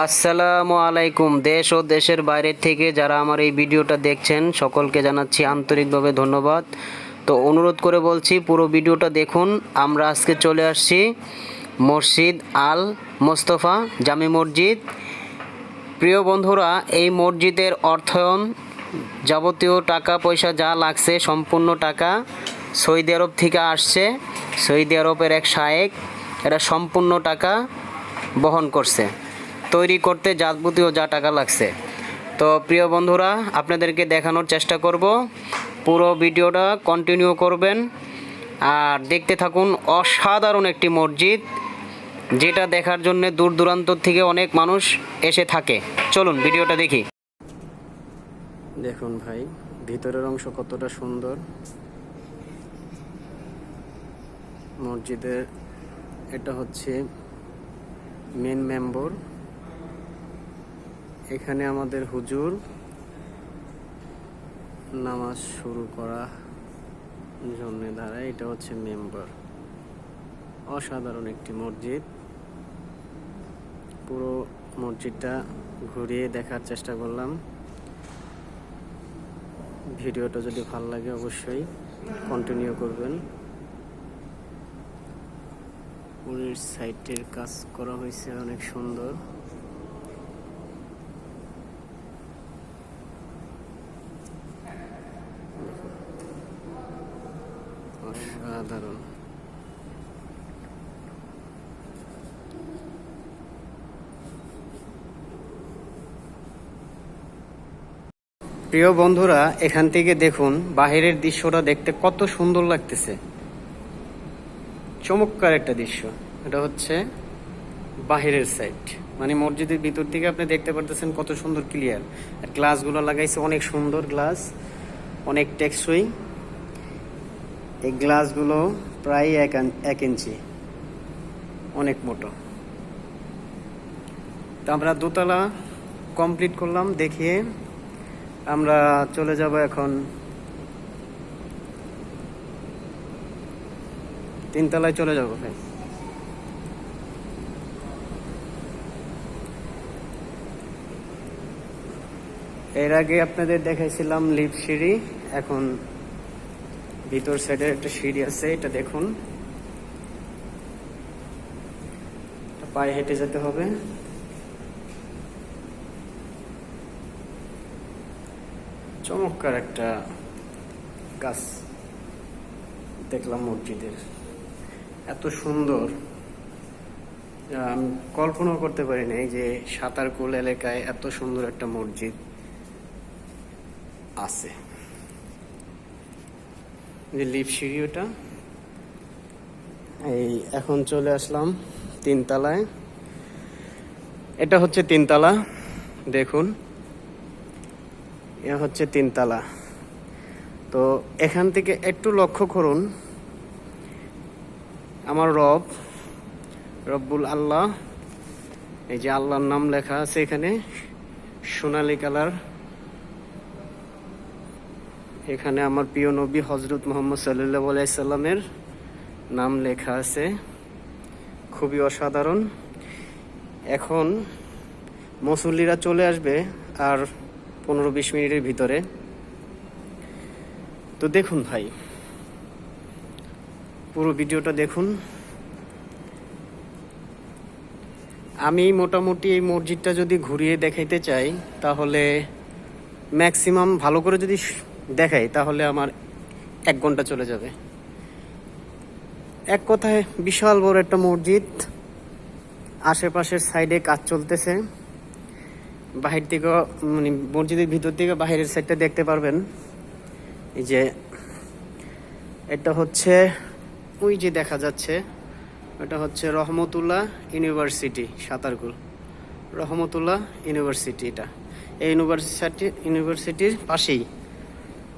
আসসালামু আলাইকুম। দেশ ও দেশের বাইরের থেকে যারা আমার এই ভিডিওটা দেখছেন সকলকে জানাচ্ছি আন্তরিকভাবে ধন্যবাদ। তো অনুরোধ করে বলছি পুরো ভিডিওটা দেখুন। আমরা আজকে চলে আসছি মসজিদ আল মোস্তফা জামি মসজিদ। প্রিয় বন্ধুরা, এই মসজিদের অর্থায়ন যাবতীয় টাকা পয়সা যা লাগছে সম্পূর্ণ টাকা সৌদি আরব থেকে আসছে। সৌদি আরবের এক শায়েখ এরা সম্পূর্ণ টাকা বহন করছে তৈরি করতে যাবতীয় যা টাকা লাগছে। তো প্রিয় বন্ধুরা, আপনাদেরকে দেখানোর চেষ্টা করব, পুরো ভিডিওটা কন্টিনিউ করবেন আর দেখতে থাকুন। অসাধারণ একটি মসজিদ, যেটা দেখার জন্য দূর দূরান্ত থেকে অনেক মানুষ এসে থাকে। চলুন ভিডিওটা দেখি। দেখুন ভাই, ভিতরের অংশ কতটা সুন্দর। মসজিদের এটা হচ্ছে মেন মেম্বর। এখানে আমাদের হুজুর নামাজ শুরু করা জন্য দাঁড়ায়। এটা হচ্ছে মেম্বার। অসাধারণ একটি মসজিদ। পুরো মসজিদটা ঘুরিয়ে দেখার চেষ্টা করলাম। ভিডিওটা যদি ভালো লাগে অবশ্যই কন্টিনিউ করবেন। পুরীর সাইটের কাজ করা হয়েছে অনেক সুন্দর। অসাধারণ। প্রিয় বন্ধুরা, এখান থেকে দেখুন বাহিরের দৃশ্যটা দেখতে কত সুন্দর লাগতেছে। চমৎকার একটা দৃশ্য। এটা হচ্ছে বাহিরের সাইড, মানে মসজিদের ভিতর থেকে আপনি দেখতে পারতেছেন কত সুন্দর ক্লিয়ার। আর গ্লাসগুলো লাগাইছে অনেক সুন্দর গ্লাস, অনেক টেকসই। এই গ্লাসগুলো প্রায় 1 ইঞ্চি, অনেক মোটো। তো আমরা দোতলা কমপ্লিট করলাম দেখিয়ে আমরা চলে যাব এখন 3 তলায় চলে যাব ভাই। এর আগে আপনাদের দেখাইছিলাম লিফট সিঁড়ি, এখন ভিতর সাইডের একটা সিঁড়ি আছে। এটা দেখুন, পায়ে হেঁটে যেতে হবে। চমৎকার একটা কাজ দেখলাম মসজিদের, এত সুন্দর। আমি কল্পনাও করতে পারি না যে সাতারকুল এলাকায় এত সুন্দর একটা মসজিদ আছে। যে লিফট সিঁড়ি ওটা। এই এখন চলে আসলাম 3 তলায়। এটা হচ্ছে 3 তলা। দেখুন, এ হচ্ছে 3 তলা। তো এখান থেকে একটু লক্ষ্য করুন, আমার রব্বুল আল্লাহ, এই যে আল্লাহর নাম লেখা আছে এখানে সোনালী কালার। এখানে আমার প্রিয় নবী হজরত মুহাম্মদ সাল্লাল্লাহু আলাইহি সাল্লামের নাম লেখা আছে। খুবই অসাধারণ। এখন মুসল্লিরা চলে আসবে আর 15-20 মিনিটের ভিতরে। তো দেখুন ভাই, পুরো ভিডিওটা দেখুন। আমি মোটামুটি এই মসজিদটা যদি ঘুরিয়ে দেখাইতে চাই, তাহলে ম্যাক্সিমাম ভালো করে যদি দেখাই তাহলে আমার 1 ঘন্টা চলে যাবে। এক কথায় বিশাল বড় একটা মসজিদ। আশেপাশের সাইডে কাজ চলতেছে। বাহির থেকে, মানে মসজিদের ভিতর থেকে বাহিরের সাইডটা দেখতে পারবেন। এই যে এটা হচ্ছে, ওই যে দেখা যাচ্ছে, এটা হচ্ছে রহমতুল্লাহ ইউনিভার্সিটি সাতারকুল। রহমতুল্লাহ ইউনিভার্সিটি, এটা এই ইউনিভার্সিটির পাশেই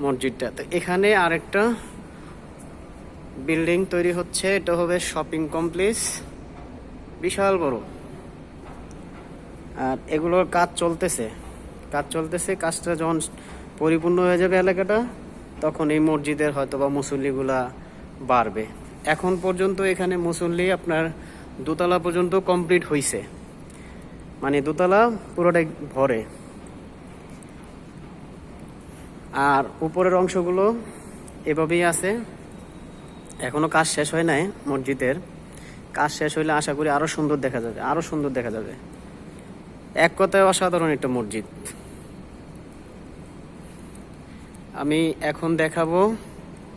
মসজিদটা। তো এখানে আরেকটা বিল্ডিং তৈরি হচ্ছে। এটা হবে শপিং কমপ্লেক্স, বিশাল বড়। আর এগুলোর কাজ চলতেছে। কাজটা যখন পরিপূর্ণ হয়ে যাবে এলাকাটা, তখন এই মসজিদের হয়তো বা মুসল্লিগুলা বাড়বে। এখন পর্যন্ত এখানে মুসল্লি আপনার 2 তলা পর্যন্ত কমপ্লিট হয়েছে। মানে দোতলা পুরোটাই ভরে। আর উপরের অংশগুলো এভাবেই আছে, এখনো কাজ শেষ হয় নাই মসজিদের। কাজ শেষ হইলে আশা করি আরো সুন্দর দেখা যাবে, আরো সুন্দর দেখা যাবে। এক কথায় অসাধারণ একটা মসজিদ। আমি এখন দেখাবো,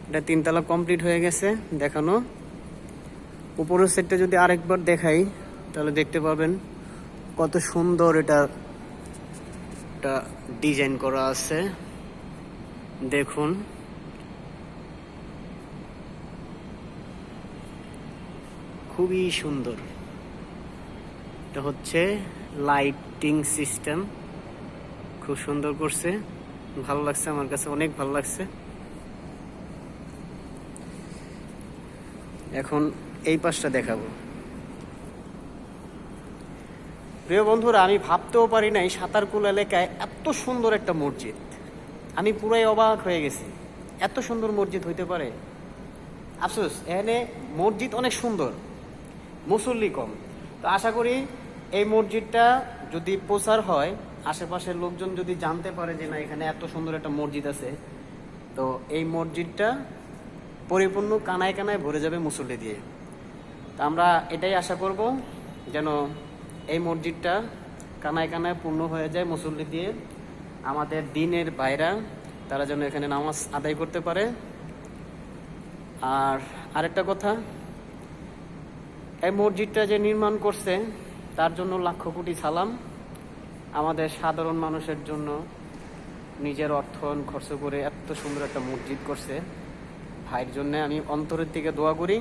এটা 3 তলা কমপ্লিট হয়ে গেছে দেখানো। উপরের সেটটা যদি আরেকবার দেখাই তাহলে দেখতে পাবেন কত সুন্দর এটা ডিজাইন করা আছে। দেখুন, খুবই সুন্দর। এটা হচ্ছে লাইটিং সিস্টেম, খুব সুন্দর করছে, ভালো লাগছে, আমার কাছে অনেক ভালো লাগছে। এখন এই পাশটা দেখাবো। প্রিয় বন্ধুরা, আমি ভাবতেও পারি নাই সাতারকুল এলাকায় এত সুন্দর একটা মসজিদ। আমি পুরাই অবাক হয়ে গেছি, এত সুন্দর মসজিদ হইতে পারে। আফসোস, এখানে মসজিদ অনেক সুন্দর, মুসল্লি কম। তো আশা করি এই মসজিদটা যদি প্রচার হয়, আশেপাশের লোকজন যদি জানতে পারে যে না এখানে এত সুন্দর একটা মসজিদ আছে, তো এই মসজিদটা পরিপূর্ণ কানায় কানায় ভরে যাবে মুসল্লি দিয়ে। তা আমরা এটাই আশা করব, যেন এই মসজিদটা কানায় কানায় পূর্ণ হয়ে যায় মুসল্লি দিয়ে। আমাদের দিনের ভাইরা তারা যেন এখানে নামাজ আদায় করতে পারে। আর আরেকটা কথা, এই মসজিদটা যে নির্মাণ করছে তার জন্য লাখ কোটি সালাম। আমাদের সাধারণ মানুষের জন্য নিজের অর্থায়ন খরচ করে এত সুন্দর একটা মসজিদ করছে। ভাইয়ের জন্য আমি অন্তরের থেকে দোয়া করি,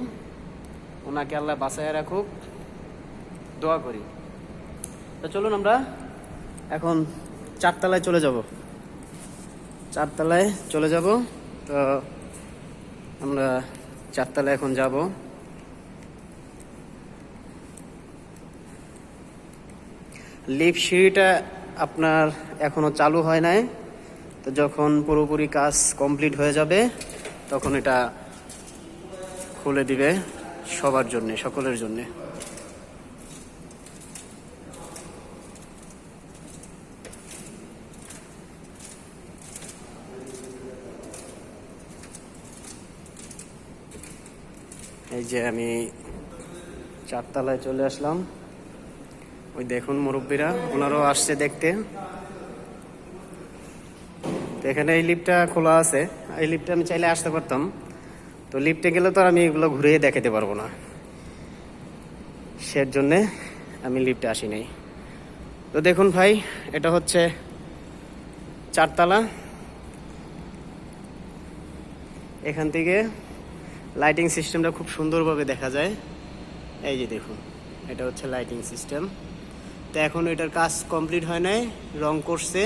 ওনাকে আল্লাহ বাঁচায় রাখুক, দোয়া করি। তো চলুন আমরা এখন 4 তলায় চলে যাব। 4 তলায় চলে যাব। তো আমরা 4 তলায় এখন যাব। লিফট সিঁড়িটা আপনার এখনো চালু হয় নাই, তো যখন পুরোপুরি কাজ কমপ্লিট হয়ে যাবে তখন এটা খুলে দিবে সবার জন্য, সকলের জন্য। এই যে আমি 4 তলায় চলে আসলাম। ওই দেখুন মুরব্বীরা, ওনারাও আসছে দেখতে। তো এখানে এই লিফটটা খোলা আছে, এই লিফটে আমি চাইলে আসতে পারতাম, তো লিফটে গেলে তো আমি এগুলো ঘুরে দেখাতে পারবো না, সের জন্যে আমি লিফটে আসি নাই। তো দেখুন ভাই, এটা হচ্ছে 4 তলা। এখান থেকে লাইটিং সিস্টেমটা খুব সুন্দরভাবে দেখা যায়। এই যে দেখুন, এটা হচ্ছে লাইটিং সিস্টেম। তো এখন এটার কাজ কমপ্লিট হয় নাই, রং করছে,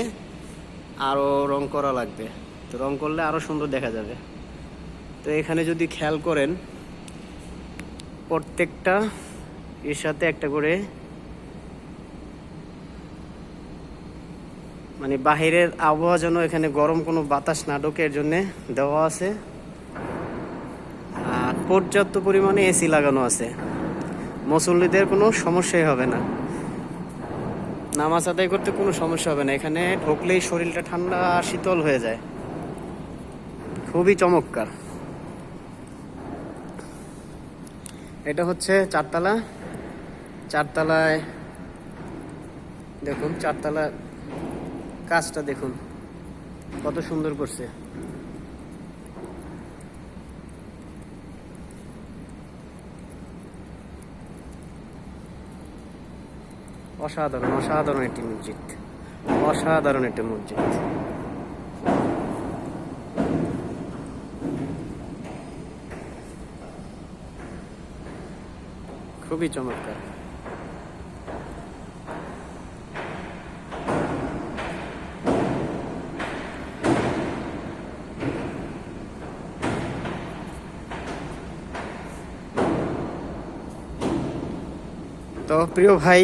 আরও রং করা লাগবে। তো রং করলে আরও সুন্দর দেখা যাবে। তো এখানে যদি খেয়াল করেন, প্রত্যেকটা এর সাথে একটা করে মানে বাহিরের আবহাওয়া যেন এখানে গরম কোনো বাতাস না ঢোকে এর জন্যে দেওয়া আছে। আর পর্যাপ্ত পরিমাণে এসি লাগানো আছে, মুসল্লিদের কোনো সমস্যাই হবে না, নামাজ আদায় করতে কোনো সমস্যা হবে না। এখানে ঢুকলেই শরীরটা ঠান্ডা শীতল হয়ে যায়, খুবই চমৎকার। এটা হচ্ছে 4 তলা। 4 তলায় দেখুন, 4 তলা কাজটা দেখুন কত সুন্দর করছে। অসাধারণ, অসাধারণ একটি মসজিদ, অসাধারণ একটি মসজিদ। খুবই চমৎকার। তো প্রিয় ভাই,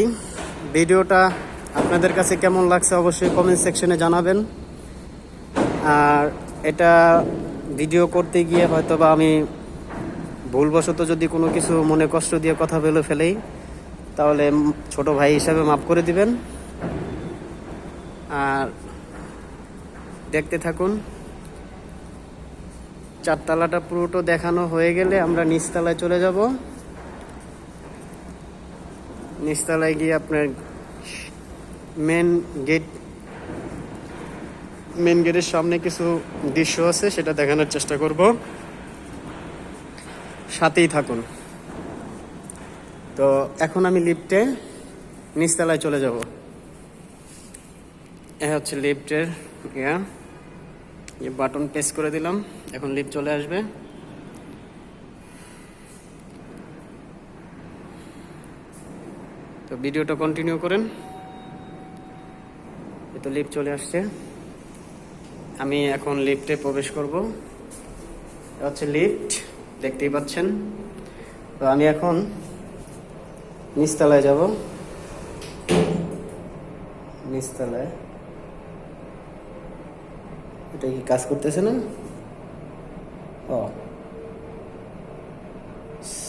ভিডিওটা আপনাদের কাছে কেমন লাগছে অবশ্যই কমেন্ট সেকশনে জানাবেন। আর এটা ভিডিও করতে গিয়ে হয়তো বা আমি ভুলবশত যদি কোনো কিছু মনে কষ্ট দিয়ে কথা বলে ফেলেই, তাহলে ছোট ভাই হিসাবে মাফ করে দিবেন। আর দেখতে থাকুন। চারতলাটা পুরোটা দেখানো হয়ে গেলে আমরা নিচতলায় চলে যাব। নিচতলায় গিয়ে আপনার মেন গেটের সামনে কিছু দৃশ্য আছে, সেটা দেখানোর চেষ্টা করব। সাথেই থাকুন। তো এখন আমি লিফটে নিচতলায় চলে যাব। এ হচ্ছে লিফটের বাটন প্রেস করে দিলাম, এখন লিফট চলে আসবে। তো ভিডিওটা কন্টিনিউ করেন। এই তো লিফট চলে আসছে, আমি এখন লিফটে প্রবেশ করব। এটা হচ্ছে লিফট, দেখতেই পাচ্ছেন। তো আমি এখন নিচতলায় যাব। নিচতলায় এটা কি কাজ করতেছে না? ও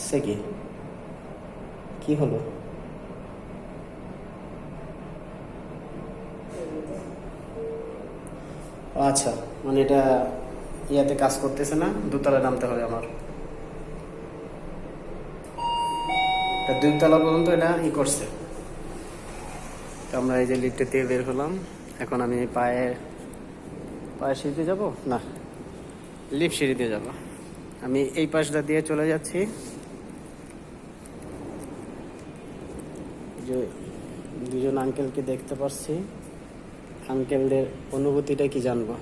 সে কি হলো? আচ্ছা, মানে এটা ইয়াতে কাজ করতেছে না, দোতলায় নামতে হবে আমার। এটা 2 তলা পর্যন্ত এটা করছে। তো আমরা এই যে লিফটে থেকে বের হলাম। এখন আমি পায়ে সিঁড়িতে যাব না, লিফট সিঁড়িতে যাব। আমি এই পাশটা দিয়ে চলে যাচ্ছি। যে 2জন আঙ্কেলকে দেখতে পাচ্ছি, আঙ্কেলদের অনুভূতিটা কি জানবো।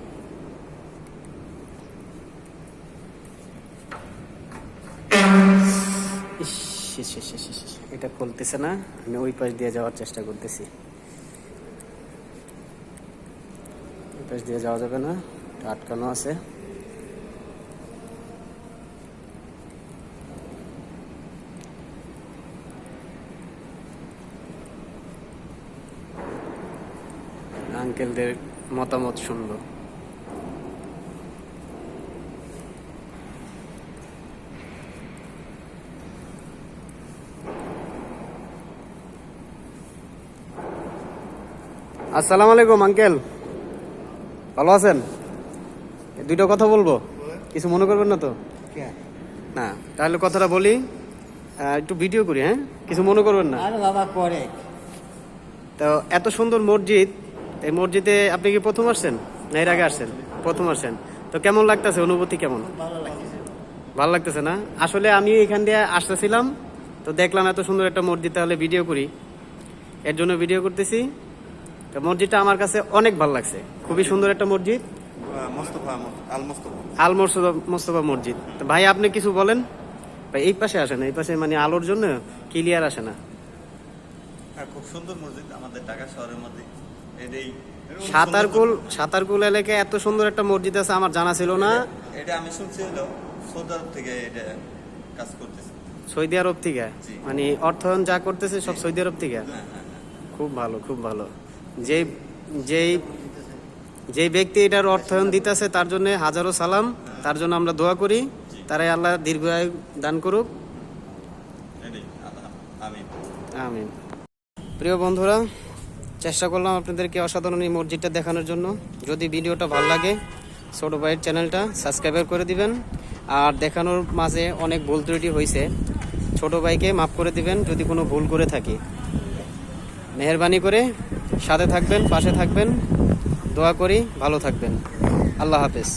এটা খুলতেছে না, আমি ওই পাশ দিয়ে যাওয়ার চেষ্টা করতেছি। ওই পাশ দিয়ে যাওয়া যাবে না, আটকানো আছে। আঙ্কেলদের মতামত শুনবো। আসসালামু আলাইকুম আঙ্কেল, ভালো আছেন? 2টা কথা বলবো, কিছু মনে করবেন না তো? না, তাহলে কথাটা বলি, একটু ভিডিও করি। হ্যাঁ, কিছু মনে করবেন না? আরে বাবা করে। তো এত সুন্দর মসজিদ, এই মসজিদে আপনি কি প্রথম আসছেন না এর আগে আসছেন? প্রথম আসছেন। তো কেমন লাগতেছে, অনুভূতি কেমন? ভালো লাগতেছে না? আসলে আমি এখান দিয়ে আসতেছিলাম, তো দেখলাম এত সুন্দর একটা মসজিদ, তাহলে ভিডিও করি, এর জন্য ভিডিও করতেছি। তো মসজিদটা আমার কাছে অনেক ভালো লাগছে, খুবই সুন্দর একটা মসজিদ, আল মোস্তফা মসজিদ। তো ভাই আপনি কিছু বলেন ভাই। এই পাশে আসেন, এই পাশে মানে আলোর জন্য ক্লিয়ার আসে না। খুব সুন্দর মসজিদ আমাদের ঢাকা শহরের মধ্যে। সাতারকুল এলাকায় এত সুন্দর একটা মসজিদ আছে, আমার জানা ছিল না। এটা আমি শুনছি হলো সৌদি আরব থেকে এটা কাজ করতেছে। সৌদি আরব থেকে? মানে অর্থায়ন যা করতেছে সব সৌদি আরব থেকে? খুব ভালো, খুব ভালো। যেই ব্যক্তি এটার অর্থায়ন দিতেছে তার জন্য হাজারো সালাম, তার জন্য আমরা দোয়া করি, তারাই আল্লাহ দীর্ঘায়ু দান করুক। আমিন। প্রিয় বন্ধুরা, চেষ্টা করলাম আপনাদেরকে অসাধারণ এই মসজিদটা দেখানোর জন্য। যদি ভিডিওটা ভালো লাগে ছোট ভাইয়ের চ্যানেলটা সাবস্ক্রাইব করে দিবেন। আর দেখানোর মাঝে অনেক ভুল ত্রুটি হয়েছে, ছোট ভাইকে মাফ করে দিবেন যদি কোনো ভুল করে থাকি। মেহেরবানি করে সাথে থাকবেন, পাশে থাকবেন, দোয়া করি ভালো থাকবেন। আল্লাহ হাফেজ।